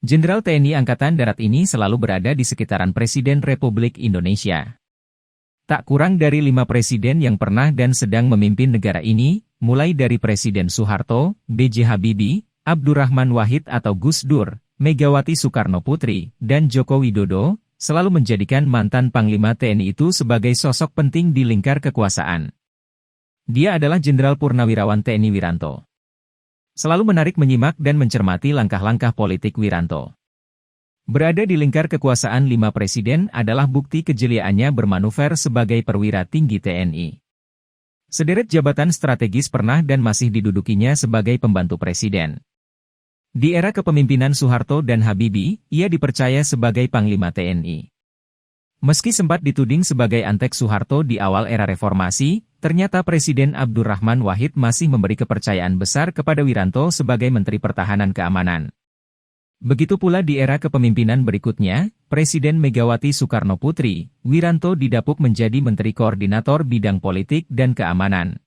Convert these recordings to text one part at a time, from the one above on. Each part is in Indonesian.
Jenderal TNI Angkatan Darat ini selalu berada di sekitaran Presiden Republik Indonesia. Tak kurang dari 5 presiden yang pernah dan sedang memimpin negara ini, mulai dari Presiden Soeharto, B.J. Habibie, Abdurrahman Wahid atau Gus Dur, Megawati Soekarno Putri, dan Joko Widodo, selalu menjadikan mantan Panglima TNI itu sebagai sosok penting di lingkar kekuasaan. Dia adalah Jenderal Purnawirawan TNI Wiranto. Selalu menarik menyimak dan mencermati langkah-langkah politik Wiranto. Berada di lingkar kekuasaan 5 presiden adalah bukti kejeliaannya bermanuver sebagai perwira tinggi TNI. Sederet jabatan strategis pernah dan masih didudukinya sebagai pembantu presiden. Di era kepemimpinan Soeharto dan Habibie, ia dipercaya sebagai Panglima TNI. Meski sempat dituding sebagai antek Soeharto di awal era reformasi, ternyata Presiden Abdurrahman Wahid masih memberi kepercayaan besar kepada Wiranto sebagai Menteri Pertahanan Keamanan. Begitu pula di era kepemimpinan berikutnya, Presiden Megawati Soekarno Putri, Wiranto didapuk menjadi Menteri Koordinator Bidang Politik dan Keamanan.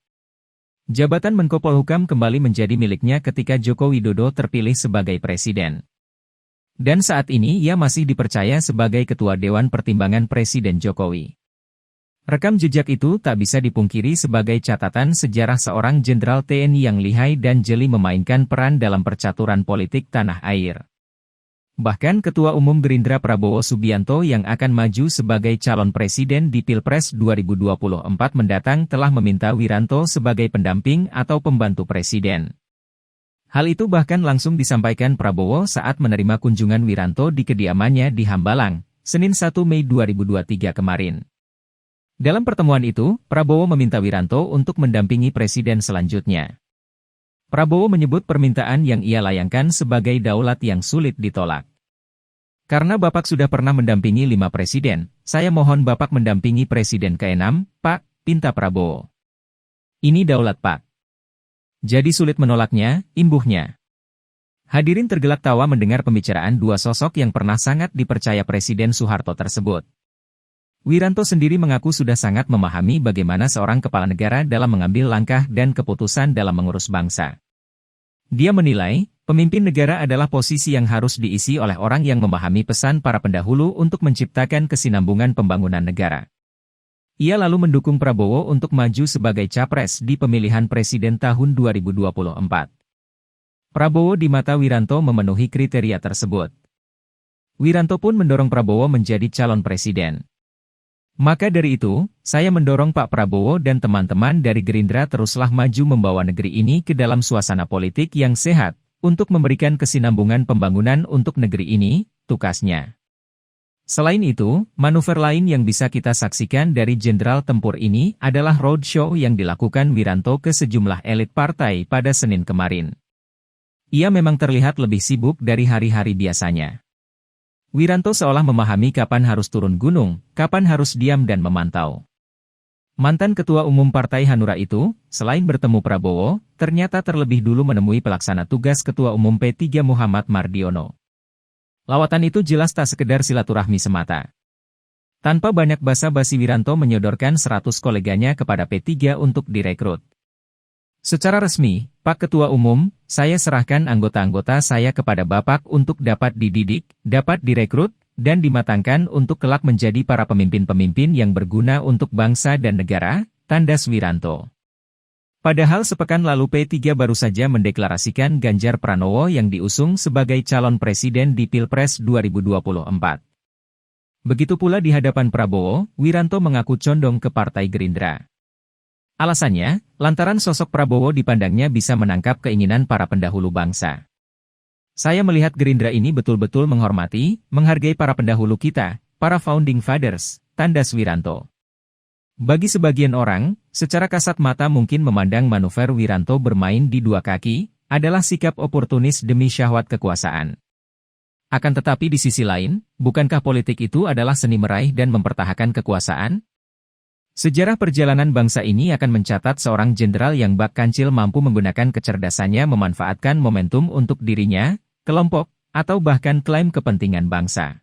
Jabatan Menko Polhukam kembali menjadi miliknya ketika Joko Widodo terpilih sebagai presiden. Dan saat ini ia masih dipercaya sebagai Ketua Dewan Pertimbangan Presiden Jokowi. Rekam jejak itu tak bisa dipungkiri sebagai catatan sejarah seorang jenderal TNI yang lihai dan jeli memainkan peran dalam percaturan politik tanah air. Bahkan Ketua Umum Gerindra Prabowo Subianto yang akan maju sebagai calon presiden di Pilpres 2024 mendatang telah meminta Wiranto sebagai pendamping atau pembantu presiden. Hal itu bahkan langsung disampaikan Prabowo saat menerima kunjungan Wiranto di kediamannya di Hambalang, Senin 1 Mei 2023 kemarin. Dalam pertemuan itu, Prabowo meminta Wiranto untuk mendampingi presiden selanjutnya. Prabowo menyebut permintaan yang ia layangkan sebagai daulat yang sulit ditolak. Karena Bapak sudah pernah mendampingi 5 presiden, saya mohon Bapak mendampingi presiden ke-6, Pak, pinta Prabowo. Ini daulat Pak. Jadi sulit menolaknya, imbuhnya. Hadirin tergelak tawa mendengar pembicaraan dua sosok yang pernah sangat dipercaya Presiden Soeharto tersebut. Wiranto sendiri mengaku sudah sangat memahami bagaimana seorang kepala negara dalam mengambil langkah dan keputusan dalam mengurus bangsa. Dia menilai, pemimpin negara adalah posisi yang harus diisi oleh orang yang memahami pesan para pendahulu untuk menciptakan kesinambungan pembangunan negara. Ia lalu mendukung Prabowo untuk maju sebagai capres di pemilihan presiden tahun 2024. Prabowo di mata Wiranto memenuhi kriteria tersebut. Wiranto pun mendorong Prabowo menjadi calon presiden. Maka dari itu, saya mendorong Pak Prabowo dan teman-teman dari Gerindra teruslah maju membawa negeri ini ke dalam suasana politik yang sehat, untuk memberikan kesinambungan pembangunan untuk negeri ini, tukasnya. Selain itu, manuver lain yang bisa kita saksikan dari Jenderal Tempur ini adalah roadshow yang dilakukan Wiranto ke sejumlah elit partai pada Senin kemarin. Ia memang terlihat lebih sibuk dari hari-hari biasanya. Wiranto seolah memahami kapan harus turun gunung, kapan harus diam dan memantau. Mantan Ketua Umum Partai Hanura itu, selain bertemu Prabowo, ternyata terlebih dulu menemui pelaksana tugas Ketua Umum P3 Muhammad Mardiono. Lawatan itu jelas tak sekedar silaturahmi semata. Tanpa banyak basa-basi Wiranto menyodorkan 100 koleganya kepada P3 untuk direkrut. Secara resmi, Pak Ketua Umum, saya serahkan anggota-anggota saya kepada Bapak untuk dapat dididik, dapat direkrut, dan dimatangkan untuk kelak menjadi para pemimpin-pemimpin yang berguna untuk bangsa dan negara, tandas Wiranto. Padahal sepekan lalu P3 baru saja mendeklarasikan Ganjar Pranowo yang diusung sebagai calon presiden di Pilpres 2024. Begitu pula di hadapan Prabowo, Wiranto mengaku condong ke Partai Gerindra. Alasannya, lantaran sosok Prabowo dipandangnya bisa menangkap keinginan para pendahulu bangsa. Saya melihat Gerindra ini betul-betul menghormati, menghargai para pendahulu kita, para founding fathers, tandas Wiranto. Bagi sebagian orang, secara kasat mata mungkin memandang manuver Wiranto bermain di dua kaki, adalah sikap oportunis demi syahwat kekuasaan. Akan tetapi di sisi lain, bukankah politik itu adalah seni meraih dan mempertahankan kekuasaan? Sejarah perjalanan bangsa ini akan mencatat seorang jenderal yang bak kancil mampu menggunakan kecerdasannya memanfaatkan momentum untuk dirinya, kelompok, atau bahkan klaim kepentingan bangsa.